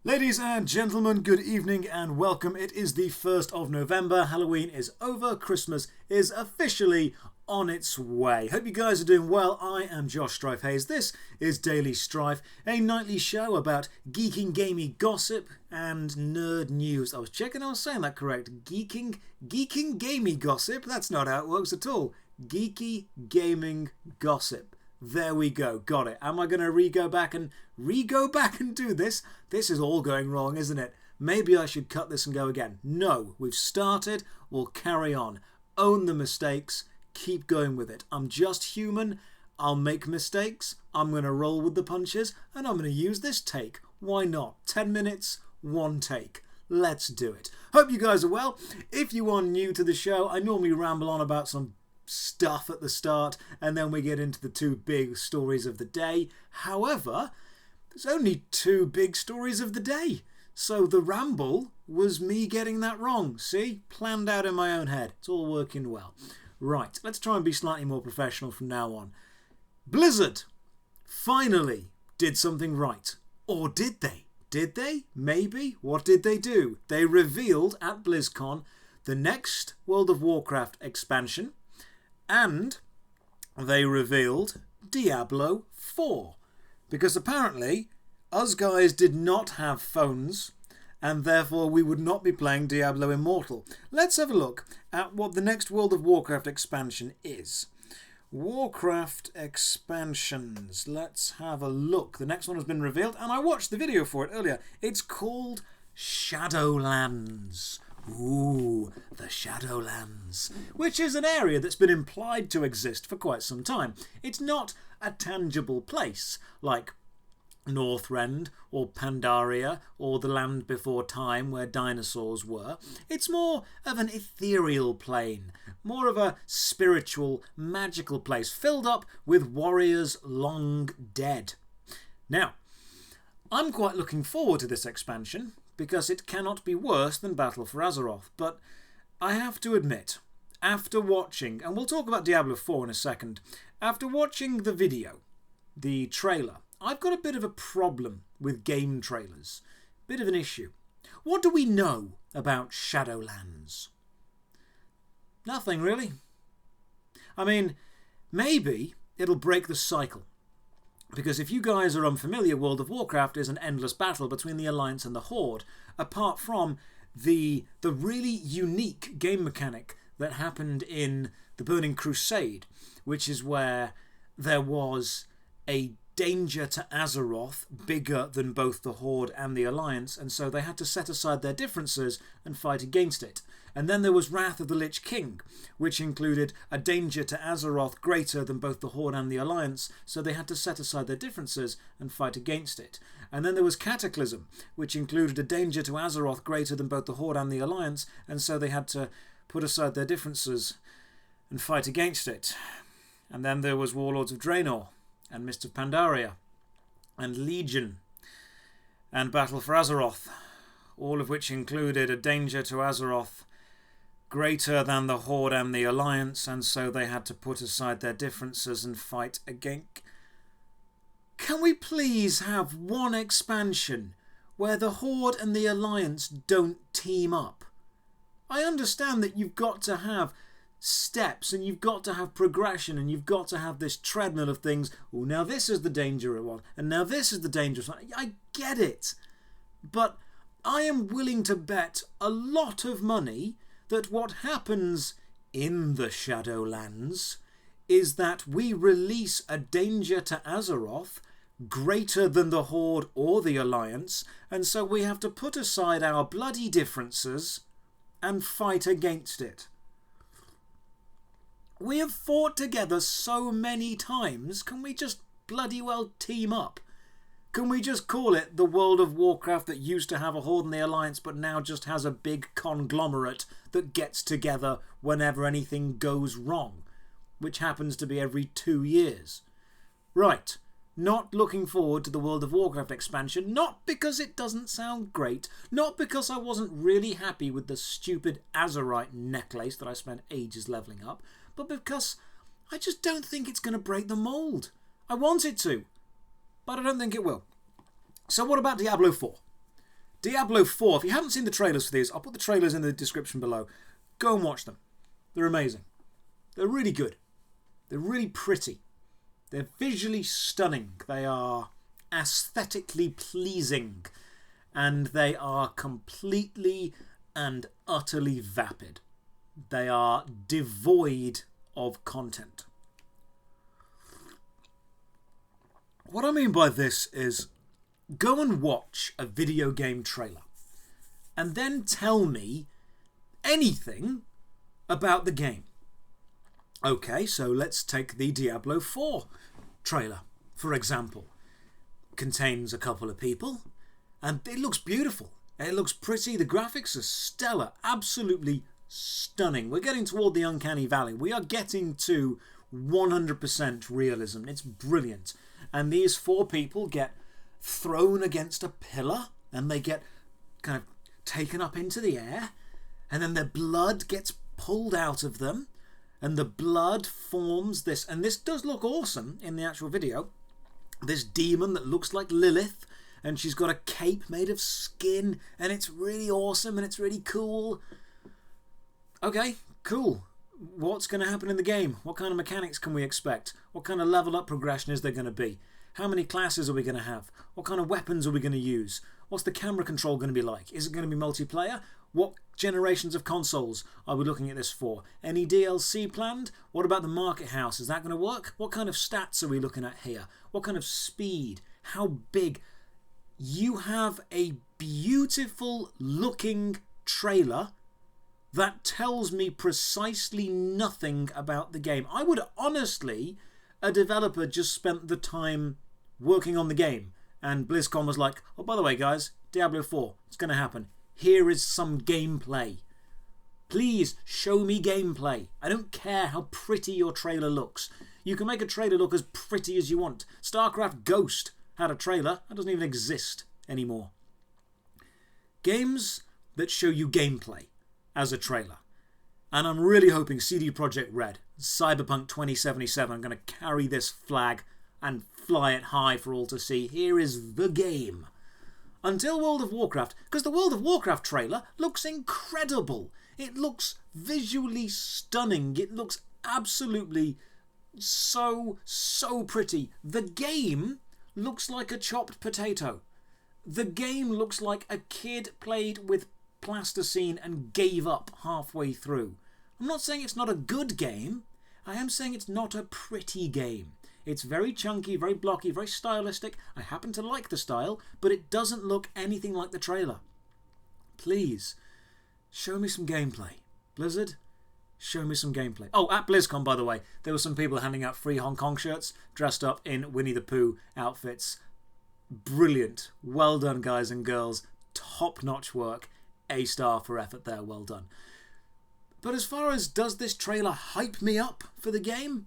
Ladies and gentlemen, good evening and welcome. It is the 1st of November. Halloween is over. Christmas is officially on its way. Hope you guys are doing well. I am Josh Strife Hayes. This is Daily Strife, a nightly show about geeking, gamey gossip and nerd news. I was checking I was saying that correct. Geeking, gamey gossip. That's not how it works at all. Geeky, gaming gossip. There we go. Got it. Am I going to go back and do this? This is all going wrong, isn't it? Maybe I should cut this and go again. No, we've started. We'll carry on. Own the mistakes. Keep going with it. I'm just human. I'll make mistakes. I'm going to roll with the punches. And I'm going to use this take. Why not? 10 minutes, one take. Let's do it. Hope you guys are well. If you are new to the show, I normally ramble on about some stuff at the start and then we get into the two big stories of the day. However, there's only two big stories of the day, so the ramble was me getting that wrong. See, planned out in my own head. It's all working well. Right, let's try and be slightly more professional from now on. Blizzard finally did something right. Or did they? Did they? Maybe. What did they do? They revealed at BlizzCon the next World of Warcraft expansion, and they revealed Diablo 4. Because apparently, us guys did not have phones, and therefore we would not be playing Diablo Immortal. Let's have a look at what the next World of Warcraft expansion is. Warcraft expansions. Let's have a look. The next one has been revealed, and I watched the video for it earlier. It's called Shadowlands. Ooh, the Shadowlands, which is an area that's been implied to exist for quite some time. It's not a tangible place like Northrend or Pandaria or the land before time where dinosaurs were. It's more of an ethereal plane, more of a spiritual, magical place filled up with warriors long dead. Now, I'm quite looking forward to this expansion, because it cannot be worse than Battle for Azeroth. But I have to admit, after watching, and we'll talk about Diablo 4 in a second, after watching the video, the trailer, I've got a bit of a problem with game trailers. Bit of an issue. What do we know about Shadowlands? Nothing, really. I mean, maybe it'll break the cycle. Because if you guys are unfamiliar, World of Warcraft is an endless battle between the Alliance and the Horde, apart from the really unique game mechanic that happened in the Burning Crusade, which is where there was a danger to Azeroth bigger than both the Horde and the Alliance, and so they had to set aside their differences and fight against it. And then there was Wrath of the Lich King, which included a danger to Azeroth greater than both the Horde and the Alliance, so they had to set aside their differences and fight against it. And then there was Cataclysm, which included a danger to Azeroth greater than both the Horde and the Alliance, and so they had to put aside their differences and fight against it. And then there was Warlords of Draenor, and Mist of Pandaria, and Legion, and Battle for Azeroth, all of which included a danger to Azeroth greater than the Horde and the Alliance, and so they had to put aside their differences and fight against. Can we please have one expansion where the Horde and the Alliance don't team up? I understand that you've got to have steps and you've got to have progression and you've got to have this treadmill of things. Oh, now this is the dangerous one and now this is the dangerous one. I get it. But I am willing to bet a lot of money that what happens in the Shadowlands is that we release a danger to Azeroth greater than the Horde or the Alliance, and so we have to put aside our bloody differences and fight against it. We have fought together so many times, can we just bloody well team up? Can we just call it the World of Warcraft that used to have a Horde and the Alliance but now just has a big conglomerate that gets together whenever anything goes wrong, which happens to be every 2 years? Right, not looking forward to the World of Warcraft expansion, not because it doesn't sound great, not because I wasn't really happy with the stupid Azerite necklace that I spent ages levelling up, but because I just don't think it's going to break the mould. I want it to, but I don't think it will. So what about Diablo 4? Diablo 4, if you haven't seen the trailers for these, I'll put the trailers in the description below. Go and watch them. They're amazing. They're really good. They're really pretty. They're visually stunning. They are aesthetically pleasing. And they are completely and utterly vapid. They are devoid of content. What I mean by this is, go and watch a video game trailer and then tell me anything about the game. Okay, so let's take the Diablo 4 trailer, for example. Contains a couple of people, and it looks beautiful. It looks pretty. The graphics are stellar. Absolutely stunning. We're getting toward the uncanny valley. We are getting to 100% realism. It's brilliant. And these 4 people get thrown against a pillar, and they get kind of taken up into the air, and then their blood gets pulled out of them, and the blood forms this, and this does look awesome in the actual video, this demon that looks like Lilith, and she's got a cape made of skin, and it's really awesome and it's really cool. Okay, cool. What's going to happen in the game? What kind of mechanics can we expect? What kind of level up progression is there going to be? How many classes are we going to have? What kind of weapons are we going to use? What's the camera control going to be like? Is it going to be multiplayer? What generations of consoles are we looking at this for? Any DLC planned? What about the market house? Is that going to work? What kind of stats are we looking at here? What kind of speed? How big? You have a beautiful looking trailer that tells me precisely nothing about the game. I would honestly, a developer just spent the time working on the game, and BlizzCon was like, oh, by the way, guys, Diablo 4, it's going to happen. Here is some gameplay. Please show me gameplay. I don't care how pretty your trailer looks. You can make a trailer look as pretty as you want. StarCraft Ghost had a trailer. That doesn't even exist anymore. Games that show you gameplay as a trailer. And I'm really hoping CD Projekt Red, Cyberpunk 2077, are going to carry this flag and fly it high for all to see. Here is the game. Until World of Warcraft, because the World of Warcraft trailer looks incredible. It looks visually stunning. It looks absolutely so pretty. The game looks like a chopped potato. The game looks like a kid played with plasticine and gave up halfway through. I'm not saying it's not a good game. I am saying it's not a pretty game. It's very chunky, very blocky, very stylistic. I happen to like the style, but it doesn't look anything like the trailer. Please, show me some gameplay. Blizzard, show me some gameplay. Oh, at BlizzCon, by the way, there were some people handing out free Hong Kong shirts dressed up in Winnie the Pooh outfits. Brilliant. Well done, guys and girls. Top-notch work. A star for effort there. Well done. But as far as does this trailer hype me up for the game?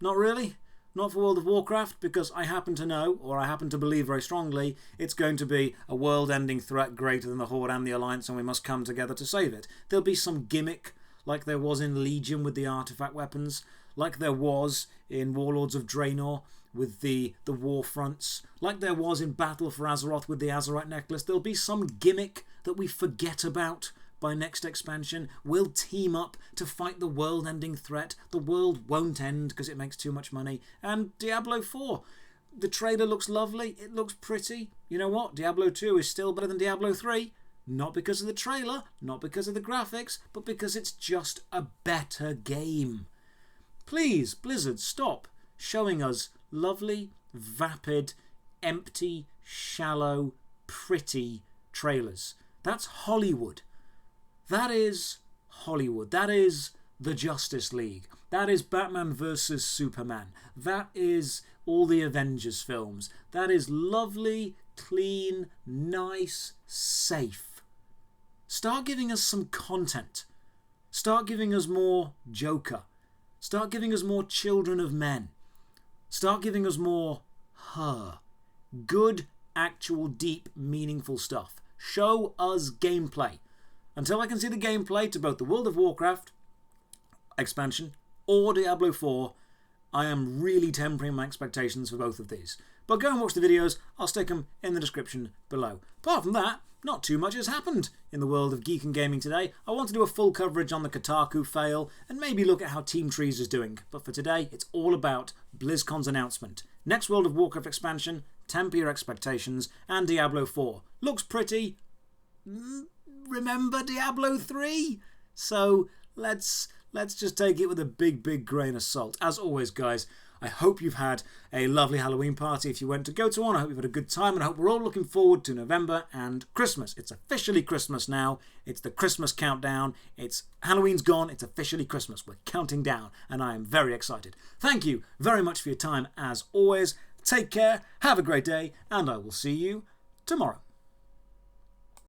Not really. Not for World of Warcraft, because I happen to know, or I happen to believe very strongly, it's going to be a world-ending threat greater than the Horde and the Alliance, and we must come together to save it. There'll be some gimmick, like there was in Legion with the artifact weapons, like there was in Warlords of Draenor with the war fronts, like there was in Battle for Azeroth with the Azerite necklace. There'll be some gimmick that we forget about by next expansion. We'll team up to fight the world-ending threat. The world won't end because it makes too much money. And Diablo 4. The trailer looks lovely. It looks pretty. You know what? Diablo 2 is still better than Diablo 3. Not because of the trailer, not because of the graphics, but because it's just a better game. Please, Blizzard, stop showing us lovely, vapid, empty, shallow, pretty trailers. That's Hollywood. That is Hollywood. That is the Justice League. That is Batman vs. Superman. That is all the Avengers films. That is lovely, clean, nice, safe. Start giving us some content. Start giving us more Joker. Start giving us more Children of Men. Start giving us more Her. Good, actual, deep, meaningful stuff. Show us gameplay. Until I can see the gameplay to both the World of Warcraft expansion or Diablo 4, I am really tempering my expectations for both of these. But go and watch the videos. I'll stick them in the description below. Apart from that, not too much has happened in the world of geek and gaming today. I want to do a full coverage on the Kotaku fail and maybe look at how Team Trees is doing. But for today, it's all about BlizzCon's announcement. Next World of Warcraft expansion, temper your expectations, and Diablo 4. Looks pretty. Remember Diablo 3? So let's just take it with a big grain of salt. As always, guys, I hope you've had a lovely Halloween party. If you went to go to one, I hope you've had a good time, and I hope we're all looking forward to November and Christmas. It's officially Christmas now. It's the Christmas countdown. It's Halloween's gone. It's officially Christmas. We're counting down, and I am very excited. Thank you very much for your time, as always. Take care, have a great day, and I will see you tomorrow.